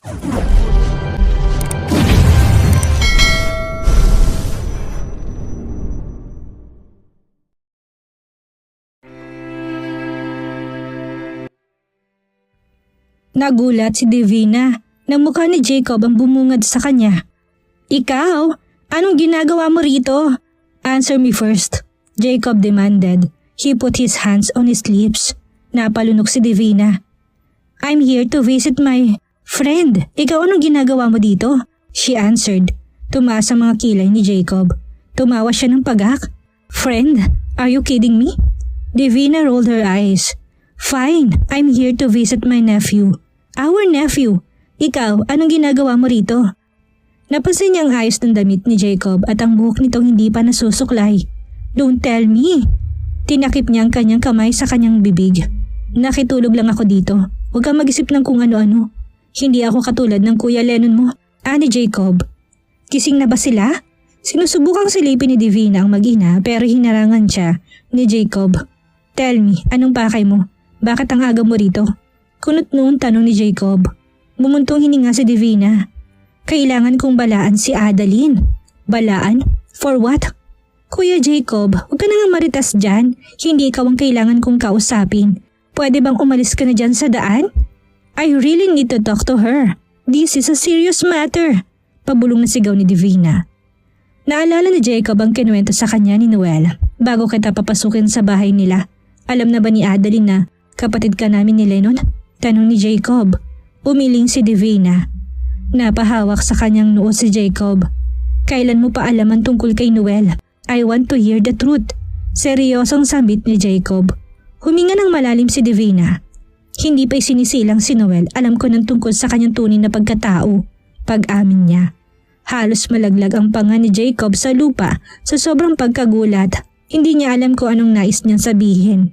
Nagulat si Divina na mukha ni Jacob ang bumungad sa kanya. Ikaw? Anong ginagawa mo rito? Answer me first, Jacob demanded. He put his hands on his lips. Napalunok si Divina. I'm here to visit my friend. Ikaw anong ginagawa mo dito? She answered. Tumaas ang mga kilay ni Jacob. Tumawa siya ng pagak. Friend? Are you kidding me? Divina rolled her eyes. Fine, I'm here to visit my nephew. Our nephew. Ikaw, anong ginagawa mo rito? Napansin niya ang ayos ng damit ni Jacob at ang buhok nitong hindi pa nasusuklay. Don't tell me. Tinakip niya ang kanyang kamay sa kanyang bibig. Nakitulog lang ako dito. Huwag kang mag-isip ng kung ano-ano. Hindi ako katulad ng Kuya Lennon mo, ni Jacob. Kising na ba sila? Sinusubukang silipin ni Divina ang mag-ina pero hinarangan siya ni Jacob. Tell me, anong pakay mo? Bakit ang aga mo rito? Kunot noon tanong ni Jacob. Bumuntong hininga si Divina. Kailangan kong balaan si Adeline. Balaan? For what? Kuya Jacob, huwag ka na nga maritas dyan. Hindi ikaw ang kailangan kong kausapin. Pwede bang umalis ka na dyan sa daan? I really need to talk to her. This is a serious matter. Pabulong na sigaw ni Divina. Naalala ni Jacob ang kinuwento sa kanya ni Noel bago kita papasukin sa bahay nila. Alam na ba ni Adeline na kapatid ka namin ni Lennon? Tanong ni Jacob. Umiling si Divina. Napahawak sa kanyang noo si Jacob. Kailan mo pa alaman tungkol kay Noel? I want to hear the truth. Seryosong sambit ni Jacob. Huminga ng malalim si Divina. Hindi pa isinisilang si Noel, alam ko ng tungkol sa kanyang tunay na pagkatao. Pag-amin niya. Halos malaglag ang panga ni Jacob sa lupa sa sobrang pagkagulat. Hindi niya alam kung anong nais niyang sabihin.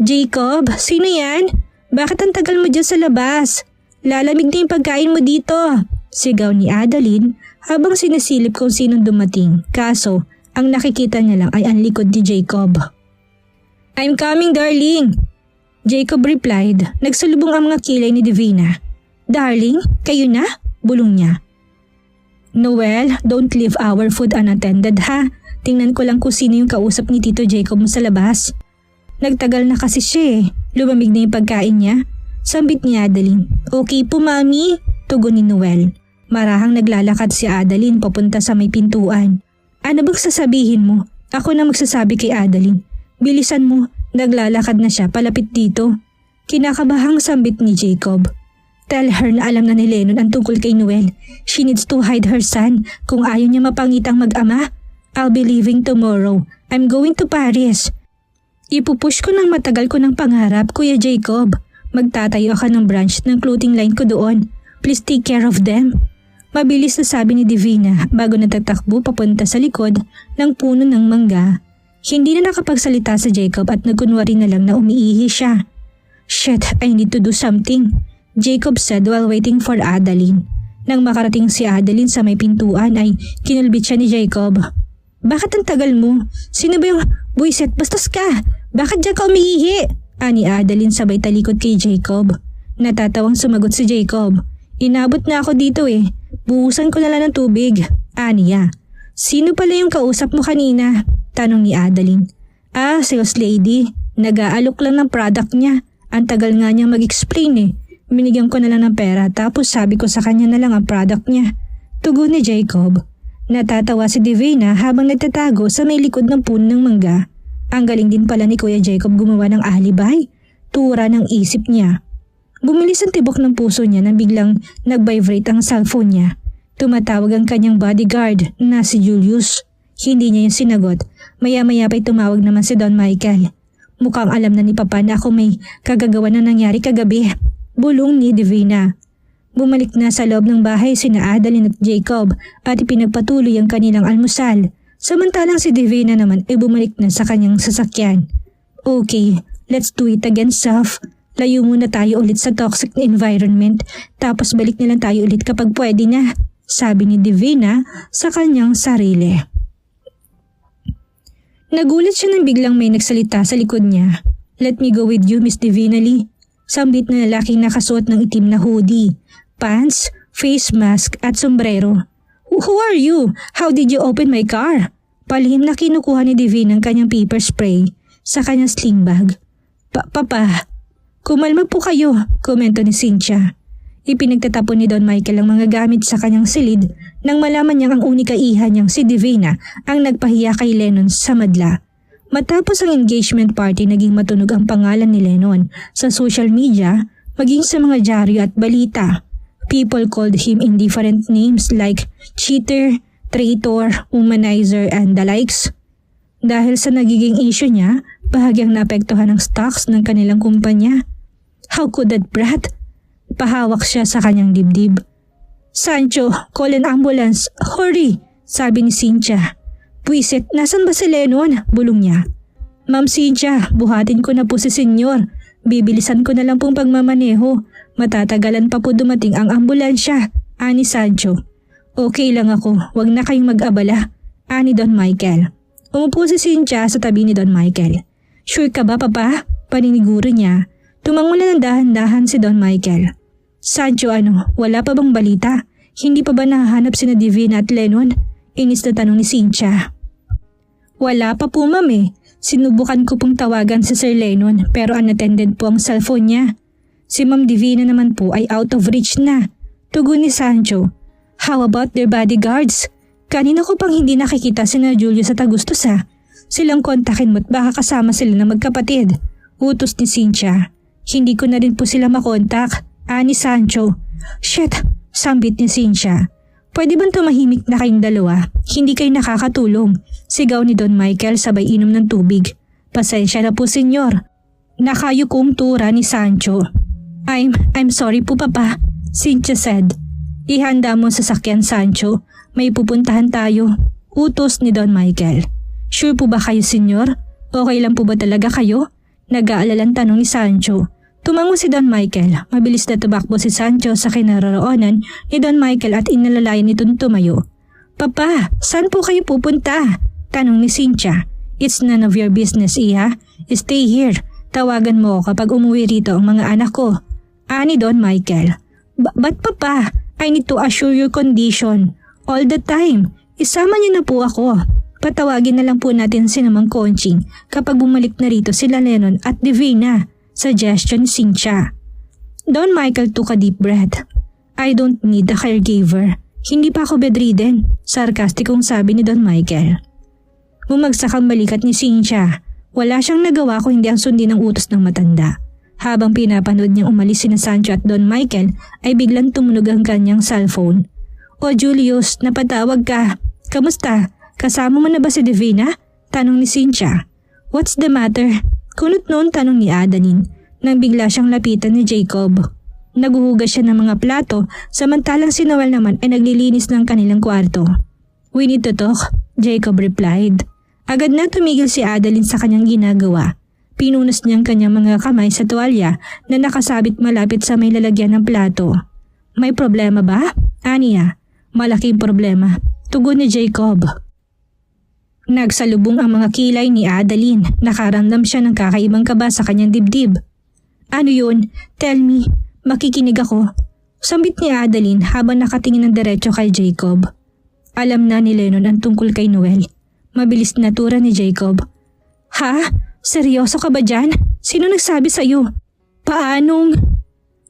Jacob, sino yan? Bakit ang tagal mo dyan sa labas? Lalamig na yung pagkain mo dito. Sigaw ni Adeline habang sinisilip kung sinong dumating. Kaso, ang nakikita niya lang ay ang likod ni Jacob. I'm coming, darling. Jacob replied. Nagsalubong ang mga kilay ni Divina. Darling, kayo na? Bulong niya. Noel, don't leave our food unattended ha. Tingnan ko lang kung sino yung kausap ni Tito Jacob mo sa labas. Nagtagal na kasi siya eh. Lumamig na yung pagkain niya. Sambit ni Adeline. Okay po mami, tugon ni Noel. Marahang naglalakad si Adeline papunta sa may pintuan. Ano bang sasabihin mo? Ako na magsasabi kay Adeline. Bilisan mo, naglalakad na siya palapit dito. Kinakabahang sambit ni Jacob. Tell her na alam na ni Lennon ang tungkol kay Noel. She needs to hide her son kung ayaw niya mapangitang mag-ama. I'll be leaving tomorrow. I'm going to Paris. Ipupush ko ng matagal ko ng pangarap, Kuya Jacob. Magtatayo ka ng branch ng clothing line ko doon. Please take care of them. Mabilis na sabi ni Divina bago natatakbo papunta sa likod ng puno ng mangga. Hindi na nakapagsalita sa Jacob at nagkunwari na lang na umiihi siya. Shit, I need to do something, Jacob said while waiting for Adeline. Nang makarating si Adeline sa may pintuan ay kinulbit siya ni Jacob. Bakit ang tagal mo? Sino ba yung buisit? Bastos ka! Bakit diyan ka umiihi? Ani Adeline sabay talikod kay Jacob. Natatawang sumagot si Jacob. Inabot na ako dito eh. Buhusan ko na lang ng tubig. Aniya. Sino pala yung kausap mo kanina? Tanong ni Adeline. Sales lady. Nag-aalok lang ng product niya. Ang tagal nga niya mag-explain eh. Binigyan ko na lang ng pera tapos sabi ko sa kanya na lang ang product niya. Tugon ni Jacob. Natatawa si Divina habang nagtatago sa may likod ng puno ng mangga. Ang galing din pala ni Kuya Jacob gumawa ng alibay. Tura ng isip niya. Bumilis ang tibok ng puso niya nang biglang nag-vibrate ang cellphone niya. Tumatawag ang kanyang bodyguard na si Julius. Hindi niya yung sinagot. Maya-maya pa'y tumawag naman si Don Michael. Mukhang alam na ni Papa na ako may kagagawa na nangyari kagabi. Bulong ni Divina. Bumalik na sa loob ng bahay sina Adeline at Jacob at ipinagpatuloy ang kanilang almusal. Samantalang si Divina naman ay bumalik na sa kanyang sasakyan. Okay, let's do it again, Saf. Layo muna tayo ulit sa toxic na environment tapos balik na lang tayo ulit kapag pwede na, sabi ni Divina sa kanyang sarili. Nagulat siya nang biglang may nagsalita sa likod niya. Let me go with you, Miss Divina Lee. Sambit na lalaking nakasuot ng itim na hoodie. pants, face mask at sombrero. Who are you? How did you open my car? Palihim na kinukuha ni Divina ang kanyang paper spray sa kanyang sling bag. Papa, kumalma po kayo, komento ni Cynthia. Ipinagtatapon ni Don Michael ang mga gamit sa kanyang silid nang malaman niyang ang unika iha niyang si Divina ang nagpahiya kay Lennon sa madla. Matapos ang engagement party, naging matunog ang pangalan ni Lennon sa social media maging sa mga dyaryo at balita. People called him in different names like cheater, traitor, womanizer and the likes. Dahil sa nagiging issue niya, bahagyang naapektuhan ang stocks ng kanilang kumpanya. How could that brat? Pahawak siya sa kanyang dibdib. Sancho, call an ambulance. Hurry! Sabi ni Cynthia. Pwisit, nasan ba si Lennon? Bulong niya. Ma'am Cynthia, buhatin ko na po si senyor. Bibilisan ko na lang pong pagmamaneho. Matatagalan pa po dumating ang ambulansya, ani Sancho. Okay lang ako, wag na kayong mag-abala, ani Don Michael. Umupo si Cynthia sa tabi ni Don Michael. Sure ka ba, Papa? Paniniguro niya. Tumangula ng dahan-dahan si Don Michael. Sancho, wala pa bang balita? Hindi pa ba nahahanap sina Divina at Lennon? Inis na tanong ni Cynthia. Wala pa po, ma'am eh. Sinubukan ko pong tawagan si Sir Lennon pero unattended po ang cellphone niya. Si Ma'am Divina naman po ay out of reach na. Tugon ni Sancho. How about their bodyguards? Kanina ko pang hindi nakikita sina Julio sa Tagustosa. Silang kontakin mo't baka kasama sila na magkapatid. Utos ni Cynthia. Hindi ko na rin po sila makontak. Ani Sancho. Shit, sambit ni Cynthia. Pwede bang tumahimik na kayong dalawa? Hindi kayo nakakatulong. Sigaw ni Don Michael sabay inom ng tubig. Pasensya na po, senyor. Nakayukong tura ni Sancho. I'm sorry po, Papa, Cynthia said. Ihanda mo sa sasakyan, Sancho. May pupuntahan tayo. Utos ni Don Michael. Sure po ba kayo, senyor? Okay lang po ba talaga kayo? Nag-aalalang tanong ni Sancho. Tumango si Don Michael. Mabilis na tumakbo si Sancho sa kinaroroonan ni Don Michael at inalalayan nitong tumayo. Papa, saan po kayo pupunta? Tanong ni Cynthia. It's none of your business, Iha. Stay here. Tawagan mo kapag umuwi rito ang mga anak ko. Ani Don Michael. But Papa, I need to assure your condition. All the time. Isama niyo na po ako. Patawagin na lang po natin si Namang Conching kapag bumalik na rito sila Lennon at Divina. Suggestion Cynthia. Don Michael took a deep breath. I don't need a caregiver. Hindi pa ako bedridden. Sarkastikong sabi ni Don Michael. Bumagsak ang balikat ni Cynthia. Wala siyang nagawa kung hindi ang sundin ng utos ng matanda. Habang pinapanood niyang umalis sina Sancho at Don Michael ay biglang tumunog ang kanyang cellphone. O Julius, napatawag ka. Kamusta? Kasama mo na ba si Divina? Tanong ni Cynthia. What's the matter? Kunot noon tanong ni Adeline nang bigla siyang lapitan ni Jacob. Naguhugas siya ng mga plato samantalang si Noel naman ay naglilinis ng kanilang kwarto. We need to talk, Jacob replied. Agad na tumigil si Adeline sa kanyang ginagawa. Pinunas niyang kanyang mga kamay sa tuwalya na nakasabit malapit sa may lalagyan ng plato. May problema ba? Aniya, malaking problema. Tugon ni Jacob. Nagsalubong ang mga kilay ni Adeline. Nakaramdam siya ng kakaibang kaba sa kanyang dibdib. Ano yun? Tell me. Makikinig ako. Sambit ni Adeline habang nakatingin ng diretso kay Jacob. Alam na ni Lennon ang tungkol kay Noel. Mabilis na tura ni Jacob. Ha? Seryoso ka ba dyan? Sino nagsabi sa'yo? Paanong?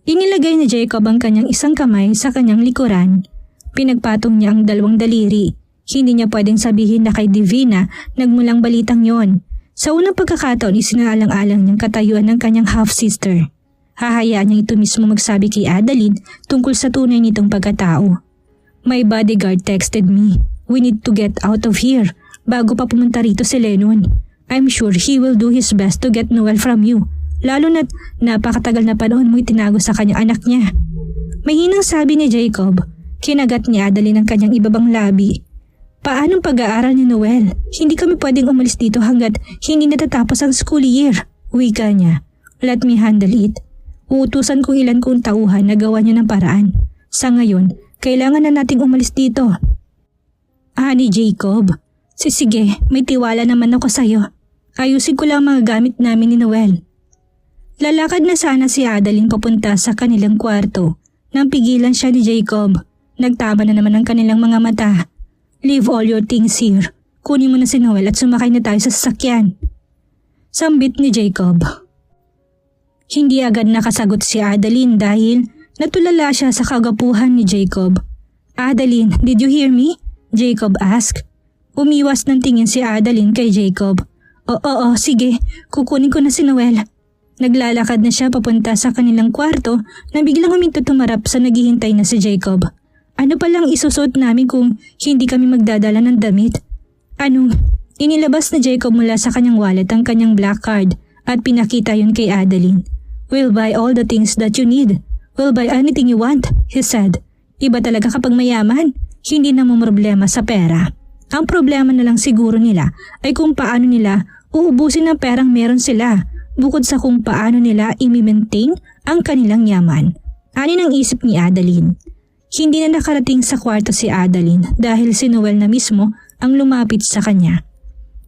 Inilagay ni Jacob ang kanyang isang kamay sa kanyang likuran. Pinagpatong niya ang dalawang daliri. Hindi niya pwedeng sabihin na kay Divina nagmulang balitang yon. Sa unang pagkakataon isinaalang-alang niyang katayuan ng kanyang half-sister. Hahayaan niya ito mismo magsabi kay Adeline tungkol sa tunay nitong pagkatao. My bodyguard texted me. We need to get out of here bago pa pumunta rito si Lennon. I'm sure he will do his best to get Noel from you. Lalo na't napakatagal na panahon mo itinago sa kanyang anak niya. Mahinang sabi ni Jacob. Kinagat ni Adeline ang kanyang ibabang labi. Paanong pag-aaral ni Noel? Hindi kami pwedeng umalis dito hanggat hindi natatapos ang school year. Wika niya. Let me handle it. Uutusan kong ilan kong tauhan na gawa niya ng paraan. Sa ngayon, kailangan na nating umalis dito. Ani Jacob. Sige, may tiwala naman ako sa'yo. Ayusin ko lang mga gamit namin ni Noel. Lalakad na sana si Adeline papunta sa kanilang kwarto Nang pigilan siya ni Jacob, nagtama na naman ang kanilang mga mata. Leave all your things here. Kunin mo na si Noel at sumakay na tayo sa sasakyan. Sambit ni Jacob. Hindi agad nakasagot si Adeline dahil natulala siya sa kagapuhan ni Jacob. Adeline, did you hear me? Jacob asked. Umiwas ng tingin si Adeline kay Jacob. Oo, sige, kukunin ko na si Noel. Naglalakad na siya papunta sa kanilang kwarto na biglang huminto tumarap sa naghihintay na si Jacob. Ano palang isusuot namin kung hindi kami magdadala ng damit? Anong? Inilabas na Jacob mula sa kanyang wallet ang kanyang black card at pinakita yun kay Adeline. We'll buy all the things that you need. We'll buy anything you want, he said. Iba talaga kapag mayaman, hindi na problema sa pera. Ang problema na lang siguro nila ay kung paano nila uubusin ang perang meron sila. Bukod sa kung paano nila i-maintain ang kanilang yaman. Ani ng isip ni Adeline. Hindi na nakarating sa kwarto si Adeline dahil si Noel na mismo ang lumapit sa kanya.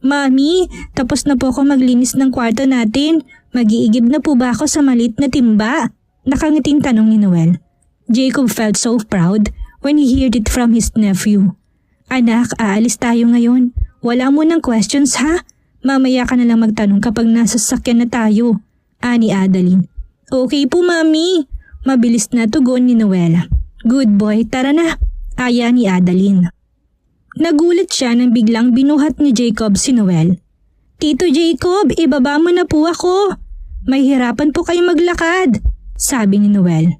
Mami, tapos na po ako maglinis ng kwarto natin. Mag-iigib na po ba ako sa maliit na timba? Nakangiting tanong ni Noel. Jacob felt so proud when he heard it from his nephew. Anak, aalis tayo ngayon. Wala mo ng questions ha? Mamaya ka na lang magtanong kapag nasa sasakyan na tayo, ani Adeline. Okay po mami, mabilis na tugon ni Noel. Good boy, tara na, aya ni Adeline. Nagulat siya nang biglang binuhat ni Jacob si Noel. Tito Jacob, ibaba mo na po ako. May hirapan po kayo maglakad, sabi ni Noel.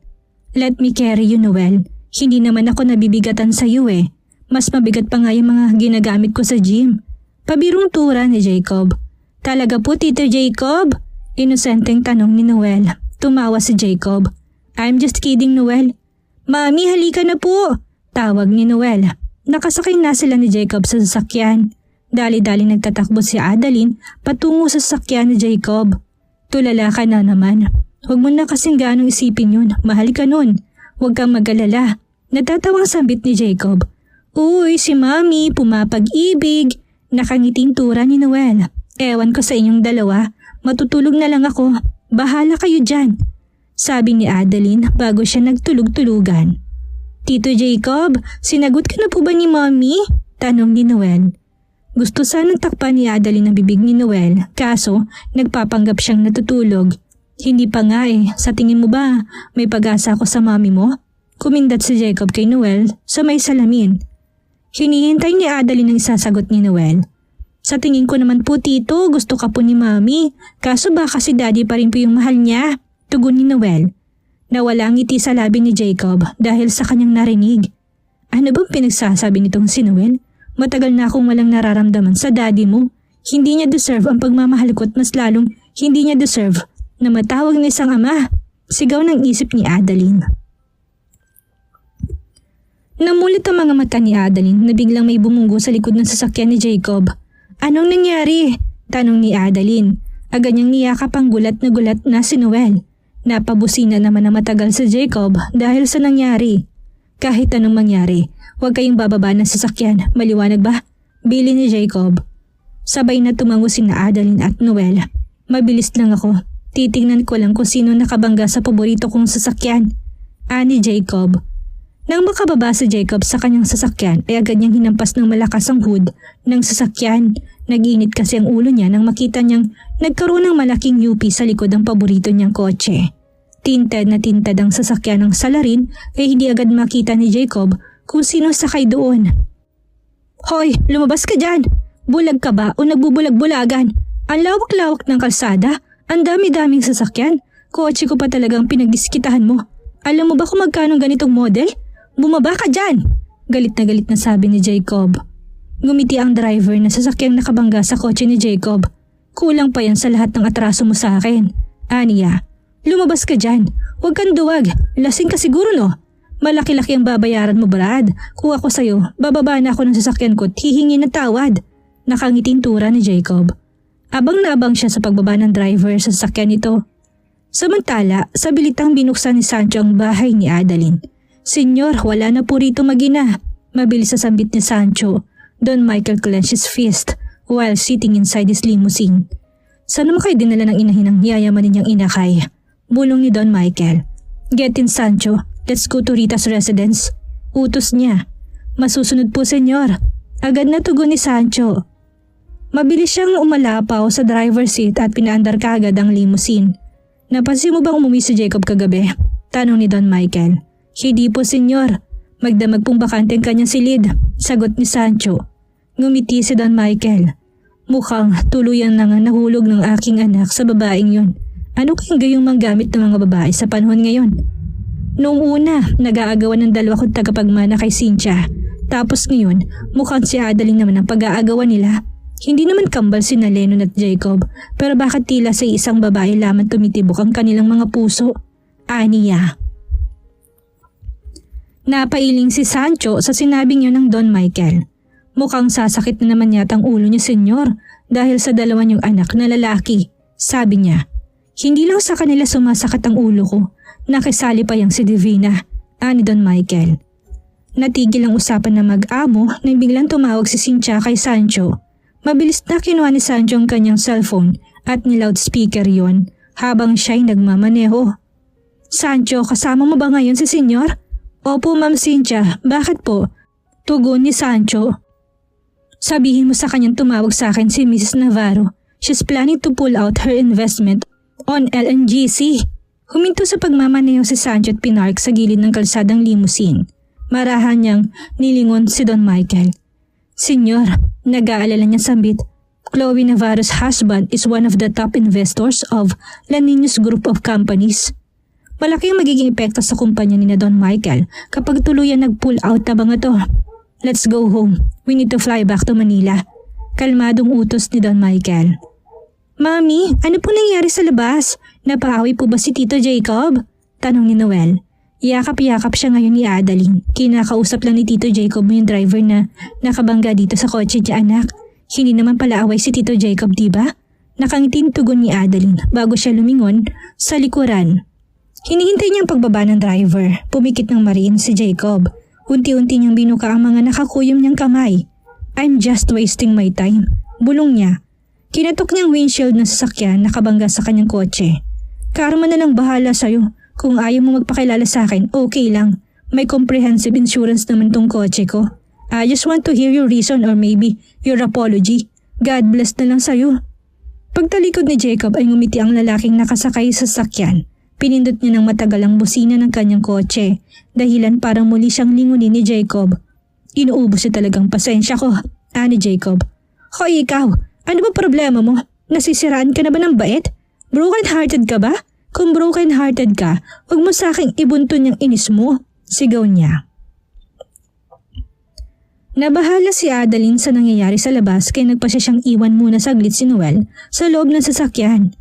Let me carry you Noel, hindi naman ako nabibigatan sa iyo eh. Mas mabigat pa nga yung mga ginagamit ko sa gym. Pabirong tura ni Jacob. Talaga po Tito Jacob? Inosenteng tanong ni Noel. Tumawa si Jacob. I'm just kidding Noel. Mami, halika na po, tawag ni Noel. Nakasakay na sila ni Jacob sa sasakyan. Dali-dali nagtatakbo si Adeline patungo sa sasakyan ni Jacob. Tulala ka na naman. Huwag mo na kasing ganong isipin yun. Mahal ka nun. Huwag kang mag-alala. Natatawang sambit ni Jacob. Uy, si Mami, pumapag-ibig. Nakangiting tura ni Noel. Ewan ko sa inyong dalawa, matutulog na lang ako. Bahala kayo dyan, sabi ni Adeline bago siya nagtulog-tulugan. Tito Jacob, sinagot ka na po ba ni Mommy? Tanong ni Noel. Gusto sanang takpan ni Adeline ang bibig ni Noel, kaso nagpapanggap siyang natutulog. Hindi pa nga eh, sa tingin mo ba may pag-asa ako sa Mommy mo? Kumindat si Jacob kay Noel sa may salamin. Hinihintay ni Adeline ang isasagot ni Noel. Sa tingin ko naman po tito, gusto ka po ni Mami. Kaso baka si Daddy pa rin po yung mahal niya, tugon ni Noel. Nawala ang ngiti sa labi ni Jacob dahil sa kanyang narinig. Ano bang pinagsasabi nitong si Noel? Matagal na akong walang nararamdaman sa Daddy mo. Hindi niya deserve ang pagmamahal ko at mas lalong hindi niya deserve na matawag na isang ama. Sigaw ng isip ni Adeline. Namulit ang mga mata ni Adeline na biglang may bumunggo sa likod ng sasakyan ni Jacob. Anong nangyari? Tanong ni Adeline. Agad niyang niyakap ang gulat na si Noel. Napabusina naman na matagal si Jacob dahil sa nangyari. Kahit anong mangyari, huwag kayong bababa ng sasakyan. Maliwanag ba? Bili ni Jacob. Sabay na tumango sina Adeline at Noel. Mabilis lang ako. Titingnan ko lang kung sino nakabangga sa paborito kong sasakyan. Ani Jacob. Nang makababa si Jacob sa kanyang sasakyan ay agad niyang hinampas ng malakas ang hood ng sasakyan. Nag-init kasi ang ulo niya nang makita niyang nagkaroon ng malaking UP sa likod ng paborito niyang kotse. Tinted na tinted ang sasakyan ng salarin kaya hindi agad makita ni Jacob kung sino sakay doon. Hoy, lumabas ka dyan! Bulag ka ba o nagbubulag-bulagan? Ang lawak-lawak ng kalsada, ang dami-daming sasakyan. Kotse ko pa talagang pinagdiskitahan mo. Alam mo ba kung magkano ganitong model? Bumaba ka dyan! Galit na sabi ni Jacob. Ngumiti ang driver na sasakyang nakabangga sa kotse ni Jacob. Kulang pa yan sa lahat ng atraso mo sa akin. Aniya, lumabas ka dyan. Huwag kang duwag. Lasing ka siguro no? Malaki-laki ang babayaran mo Brad. Kung ako sa'yo, bababa na ako ng sasakyan ko at hihingi ng tawad. Nakangiting tura ni Jacob. Abang na abang siya sa pagbaba ng driver sa sasakyan nito. Samantala, sa bilitang binuksan ni Sancho ang bahay ni Adeline. Senyor, wala na po rito mag-ina. Mabilis sa sambit ni Sancho. Don Michael clenched his fist while sitting inside his limousine. Sana mo kayo dinala ng inahin ang yayamanin niyang inakay. Bulong ni Don Michael. Get in Sancho, Let's go to Rita's residence. Utos niya. Masusunod po, senyor. Agad na tugon ni Sancho. Mabilis siyang umalapaw sa driver's seat at pinaandar kaagad ang limousine. Napansin mo bang umuwi si Jacob kagabi? Tanong ni Don Michael. Hindi po, senyor. Magdamag pong bakante ang kanyang silid. Sagot ni Sancho. Ngumiti si Don Michael. Mukhang tuluyan na nga nahulog ng aking anak sa babaeng yon. Ano kayang gayong manggamit ng mga babae sa panahon ngayon? Noong una, nag-aagawan ng dalawa kong tagapagmana kay Cynthia. Tapos ngayon, mukhang si Adeline naman ang pag-aagawan nila. Hindi naman kambal si Lennon at Jacob, pero bakit tila sa isang babae lamang tumitibok ang kanilang mga puso? Aniya. Napailing si Sancho sa sinabing yun ng Don Michael. Mukhang sasakit na naman yata ang ulo niya, senyor, dahil sa dalawa niyong anak na lalaki. Sabi niya, hindi lang sa kanila sumasakit ang ulo ko, nakisali pa yang si Divina, ani Don Michael. Natigil ang usapan na mag-amo nang biglang tumawag si Cynthia kay Sancho. Mabilis na kinuha ni Sancho ang kanyang cellphone at ni-loudspeaker yon habang siya'y nagmamaneho. Sancho, kasama mo ba ngayon si senyor? Opo, Ma'am Cynthia. Bakit po? Tugon ni Sancho. Sabihin mo sa kanyang tumawag sa akin si Mrs. Navarro. She's planning to pull out her investment on LNGC. Huminto sa pagmamaneho si Sancho at pinark sa gilid ng kalsadang limousine. Marahan niyang nilingon si Don Michael. Senyor, nag-aalala niya sambit. Chloe Navarro's husband is one of the top investors of La Niños Group of Companies. Malaki ang magiging epekto sa kumpanya ni na Don Michael kapag tuluyan nag-pull out na mga to. Let's go home. We need to fly back to Manila. Kalmadong utos ni Don Michael. Mami, ano po nangyari sa labas? Napaawi po ba si Tito Jacob? Tanong ni Noel. Yakap-yakap siya ngayon ni Adeline. Kinakausap lang ni Tito Jacob yung driver na nakabangga dito sa kotse niya, anak. Hindi naman pala away si Tito Jacob, diba? Nakangiting tugon ni Adeline bago siya lumingon sa likuran. Hinihintay niyang pagbaba ng driver. Pumikit ng mariin si Jacob. Unti-unti niyang binuka ang mga nakakuyom niyang kamay. I'm just wasting my time. Bulong niya. Kinatok niyang windshield ng sasakyan nakabangga sa kanyang kotse. Karma na lang bahala sa'yo. Kung ayaw mo magpakilala sa akin, okay lang. May comprehensive insurance naman tong kotse ko. I just want to hear your reason or maybe your apology. God bless na lang sa'yo. Pagtalikod ni Jacob ay ngumiti ang lalaking nakasakay sa sasakyan. Pinindot niya ng matagal ang busina ng kanyang kotse, dahilan para muli siyang lingunin ni Jacob. Inuubos niya talagang pasensya ko, ani Jacob. Hoy ikaw, ano ba problema mo? Nasisiraan ka na ba ng bait? Broken-hearted ka ba? Kung broken-hearted ka, huwag mo sa aking ibunton yung inis mo, sigaw niya. Nabahala si Adeline sa nangyayari sa labas kaya nagpasya siyang iwan muna saglit si Noel sa loob ng sasakyan.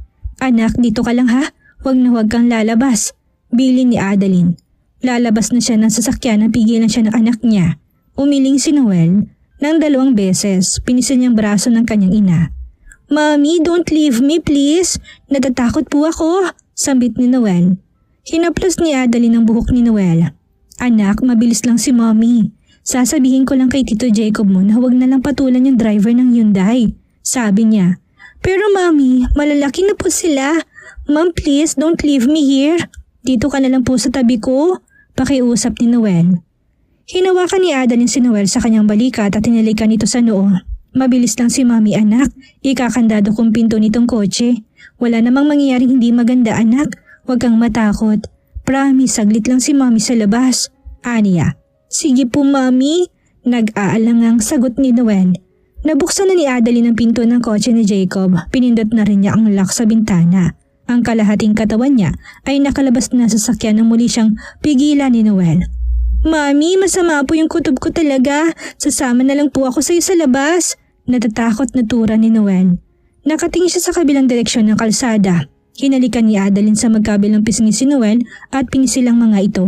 Anak, dito ka lang ha? Huwag na huwag kang lalabas, bilin ni Adeline. Lalabas na siya ng sasakyan nang pigilan siya ng anak niya. Umiling si Noel ng 2 beses, pinisil niyang braso ng kanyang ina. Mommy, don't leave me please. Natatakot po ako, sambit ni Noel. Hinaplos ni Adeline ang buhok ni Noel. Anak, mabilis lang si Mommy. Sasabihin ko lang kay Tito Jacob mo na huwag na lang patulan yung driver ng Hyundai, sabi niya. Pero Mommy, malalaki na po sila. Ma'am, please don't leave me here. Dito ka na lang po sa tabi ko, pakiusap ni Noel. Hinawakan ni Adeline si Noel sa kanyang balikat at hinalikan nito sa noo. Mabilis lang si Mami, anak. Ikakandado kong pinto nitong kotse. Wala namang mangyayaring hindi maganda, anak. Huwag kang matakot. Promise, saglit lang si Mami sa labas. Aniya. Sige po, Mami. Nag-aalangang sagot ni Noel. Nabuksan na ni Adeline ang pinto ng kotse ni Jacob. Pinindot na rin niya ang lock sa bintana. Ang kalahating katawan niya ay nakalabas na sa sasakyan nang muli siyang pigilan ni Noel. Mami, masama po yung kutob ko talaga. Sasama na lang po ako sa iyo sa labas. Natatakot na tura ni Noel. Nakatingin siya sa kabilang direksyon ng kalsada. Hinalikan ni Adeline sa magkabilang pisngi si Noel at pinisilang mga ito.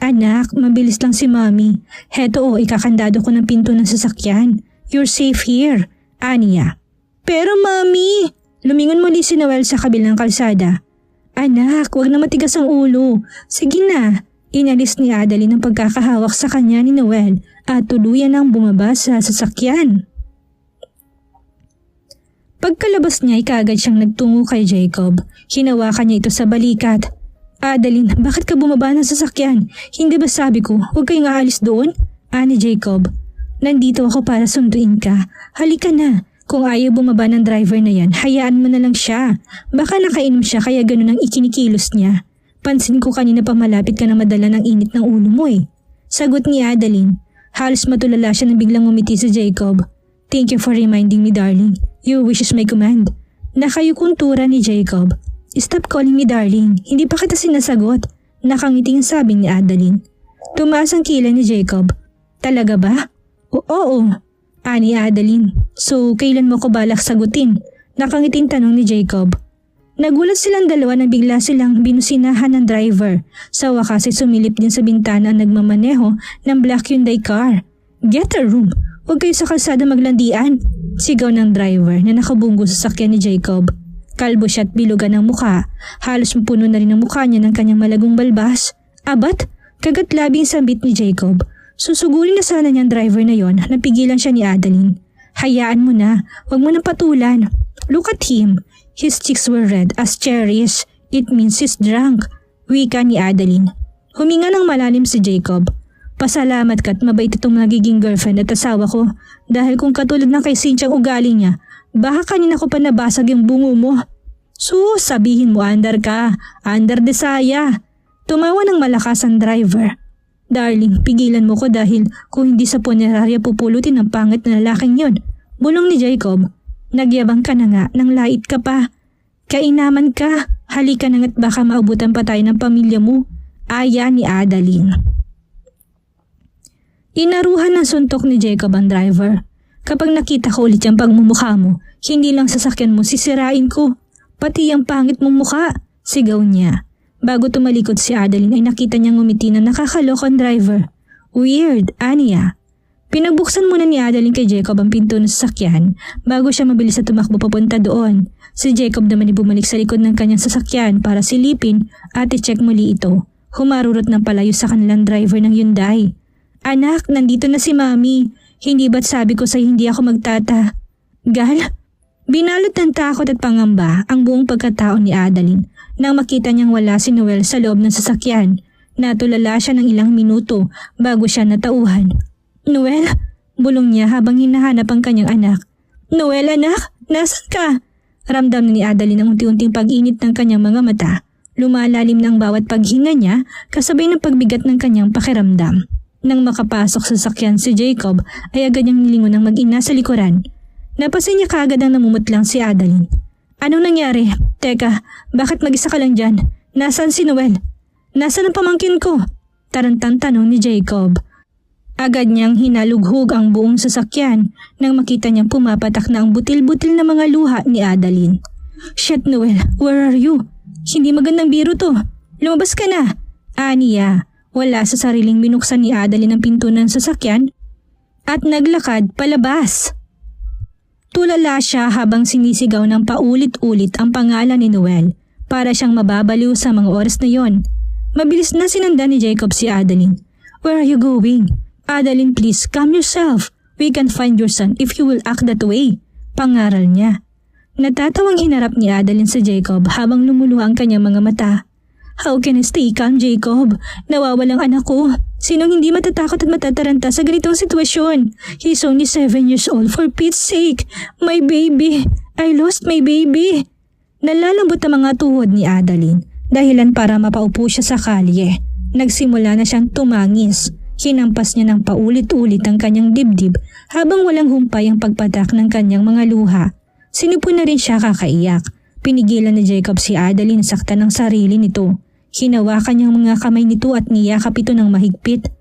Anak, mabilis lang si Mami. Heto ikakandado ko ng pinto ng sasakyan. You're safe here, Aniya. Pero Mami, lumingon muli si Noel sa kabilang kalsada. Anak, wag na matigas ang ulo. Sige na. Inalis ni Adeline ang pagkakahawak sa kanya ni Noel at tuluyan ang bumaba sa sasakyan. Pagkalabas niya ay kaagad siyang nagtungo kay Jacob. Hinawakan niya ito sa balikat. Adeline, bakit ka bumaba ng sasakyan? Hindi ba sabi ko, huwag kayong aalis doon? Ani Jacob. Nandito ako para sunduin ka. Halika na. Kung ayaw bumaba ng driver na yan, hayaan mo na lang siya. Baka nakainom siya kaya ganun ang ikinikilos niya. Pansin ko kanina pa malapit ka na madala ng init ng ulo mo eh. Sagot ni Adeline. Halos matulala siya nang biglang umiti si Jacob. Thank you for reminding me, darling. Your wish is my command. Nakayukuntura ni Jacob. Stop calling me darling. Hindi pa kita sinasagot. Nakangiting sabi ni Adeline. Tumaas ang kilay ni Jacob. Talaga ba? Oo. Ani Adeline. So, kailan mo ko balak sagutin? Nakangiting tanong ni Jacob. Nagulat silang dalawa na bigla silang binusinahan ng driver. Sa wakas ay sumilip din sa bintana ang nagmamaneho ng black Hyundai car. Get a room! Huwag kayo sa kalsada maglandian! Sigaw ng driver na nakabunggo sa sakyan ni Jacob. Kalbo siya at bilugan ng mukha. Halos mapuno na rin ang mukha niya ng kanyang malagong balbas. Abat! Kagat labing sambit ni Jacob. Susugurin na sana niyang driver na yon, napigilan siya ni Adeline. Hayaan mo na, huwag mo nang patulan. Look at him. His cheeks were red as cherries. It means he's drunk. Wika ni Adeline. Huminga ng malalim si Jacob. Pasalamat ka at mabait itong nagiging girlfriend at asawa ko. Dahil kung katulad ng kay Cynthia ang ugali niya, baka kanina ko pa nabasag yung bungo mo. Sabihin mo andar ka. Andar de saya. Tumawa ng malakas ang driver. Darling, pigilan mo ko dahil kung hindi sa punerarya pupulutin ang pangit na lalaking yon. Bulong ni Jacob. Nagyabang ka na nga, nang lait ka pa. Kainaman ka, halika na nga't baka maubutan pa tayo ng pamilya mo. Aya ni Adeline. Inaruhan ng suntok ni Jacob ang driver. Kapag nakita ko ulit yung pagmumukha mo, hindi lang sasakyan mo sisirain ko. Pati ang pangit mong mukha, sigaw niya. Bago tumalikod si Adeline ay nakita niyang ngumiti na nakakalokong driver. Weird, Anya. Pinagbuksan muna ni Adeline kay Jacob ang pinto ng sasakyan bago siya mabilis na tumakbo papunta doon. Si Jacob naman ay bumalik sa likod ng kanyang sasakyan para silipin at i-check muli ito. Humarurot ng palayo sa kanilang driver ng Hyundai. Anak, nandito na si Mami. Hindi ba't sabi ko sa'yo hindi ako magtata? Gal? Binalot ng takot at pangamba ang buong pagkatao ni Adeline nang makita niyang wala si Noel sa loob ng sasakyan. Natulala siya ng ilang minuto bago siya natauhan. Noel? Bulong niya habang hinahanap ang kanyang anak. Noel anak, nasan ka? Ramdam ni Adeline ang unti-unting pag-init ng kanyang mga mata. Lumalalim ng bawat paghinga niya kasabay ng pagbigat ng kanyang pakiramdam. Nang makapasok sa sasakyan si Jacob ay agad niyang nilingon ng mag-ina sa likuran. Napasin niya kaagad ang namumutlang si Adeline. Anong nangyari? Teka, bakit mag-isa ka lang dyan? Nasaan si Noel? Nasaan ang pamangkin ko? Tarantang tanong ni Jacob. Agad niyang hinalughog ang buong sasakyan nang makita niyang pumapatak na ang butil-butil na mga luha ni Adeline. Shit Noel, where are you? Hindi magandang biro to. Lumabas ka na. Aniya, wala sa sariling binuksan ni Adeline ang pinto ng sasakyan at naglakad palabas. Tulala siya habang sinisigaw ng paulit-ulit ang pangalan ni Noel para siyang mababaliw sa mga oras na yon. Mabilis na sinanda ni Jacob si Adeline. Where are you going? Adeline, please, calm yourself. We can find your son if you will act that way. Pangaral niya. Natatawang hinarap ni Adeline sa Jacob habang lumuluha ang kanyang mga mata. How can I stay calm, Jacob? Nawawalang anak ko. Sinong hindi matatakot at matataranta sa ganitong sitwasyon? He's only 7 years old, for Pete's sake. My baby. I lost my baby. Nalalambot ang mga tuhod ni Adeline, dahilan para mapaupo siya sa kalye. Nagsimula na siyang tumangis. Hinampas niya ng paulit-ulit ang kanyang dibdib habang walang humpay ang pagpatak ng kanyang mga luha. Sinupo na rin siya kakaiyak. Pinigilan ni Jacob si Adeline saktan ng sarili nito. Hinawakan niyang mga kamay nito at niyakap ito ng mahigpit.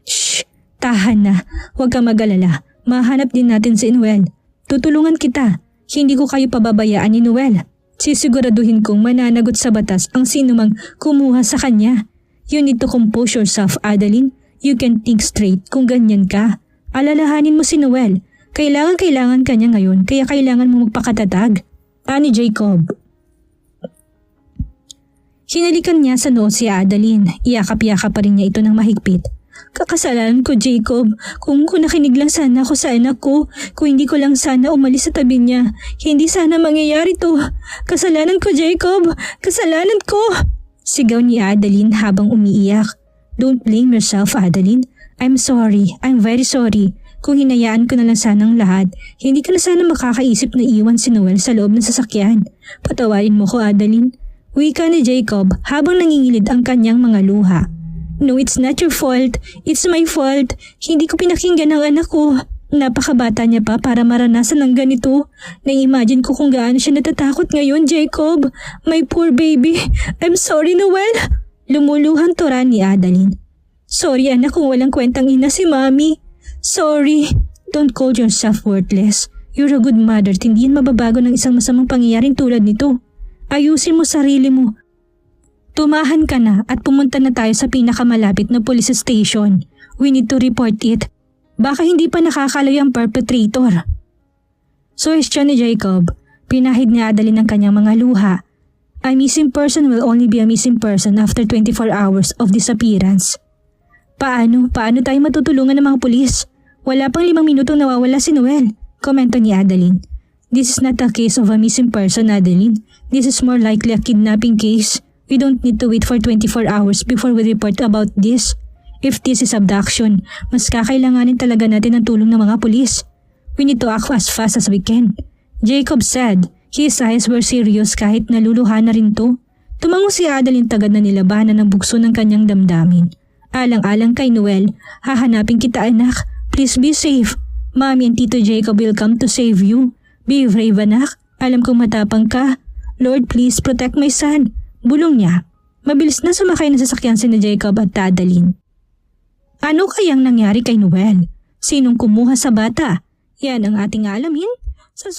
Shh! Tahan na. Huwag kang mag-alala. Mahanap din natin si Noel. Tutulungan kita. Hindi ko kayo pababayaan ni Noel. Sisiguraduhin kong mananagot sa batas ang sinumang kumuha sa kanya. You need to compose yourself, Adeline. You can think straight kung ganyan ka. Alalahanin mo si Noel. Kailangan ka niya ngayon kaya kailangan mo magpakatatag. Ani Jacob. Hinalikan niya sa noo si Adeline. Iyakap-yakap pa rin niya ito ng mahigpit. Kakasalanan ko, Jacob. Kung nakinig lang sana ako sa anak ko, kung hindi ko lang sana umalis sa tabi niya, hindi sana mangyayari to. Kasalanan ko, Jacob. Kasalanan ko. Sigaw ni Adeline habang umiiyak. Don't blame yourself, Adeline. I'm sorry. I'm very sorry. Kung hinayaan ko na lang sanang lahat, hindi ka na sana makakaisip na iwan si Noel sa loob ng sasakyan. Patawarin mo ko, Adeline. Wika ni Jacob habang nangingilid ang kanyang mga luha. No, it's not your fault. It's my fault. Hindi ko pinakinggan ang anak ko. Napakabata niya pa para maranasan ng ganito. Na-imagine ko kung gaano siya natatakot ngayon, Jacob. My poor baby. I'm sorry, Noel. Lumuluhang tura ni Adeline. Sorry anak kung walang kwentang ina si Mommy. Sorry. Don't call yourself worthless. You're a good mother at hindi yan mababago ng isang masamang pangyayaring tulad nito. Ayusin mo sarili mo. Tumahan ka na at pumunta na tayo sa pinakamalapit na police station. We need to report it. Baka hindi pa nakakalayo ang perpetrator. Suwestyon ni Jacob. Pinahid ni Adeline ang kanyang mga luha. A missing person will only be a missing person after 24 hours of disappearance. Paano tayo matutulungan ng mga pulis? Wala pang 5 minutong nawawala si Noel, komento ni Adeline. This is not a case of a missing person, Adeline. This is more likely a kidnapping case. We don't need to wait for 24 hours before we report about this. If this is abduction, mas kakailanganin talaga natin ang tulong ng mga pulis. We need to act as fast as we can. Jacob said. His eyes were serious kahit naluluha na rin to. Tumango si Adeline tagad na nilabanan ng bugso ng kanyang damdamin. Alang-alang kay Noel, hahanapin kita anak. Please be safe. Mommy and Tito Jacob will come to save you. Be brave anak. Alam kong matapang ka. Lord, please protect my son. Bulong niya. Mabilis na sumakay na sasakyan si Jacob at Adeline. Ano kayang nangyari kay Noel? Sinong kumuha sa bata? Yan ang ating alamin sa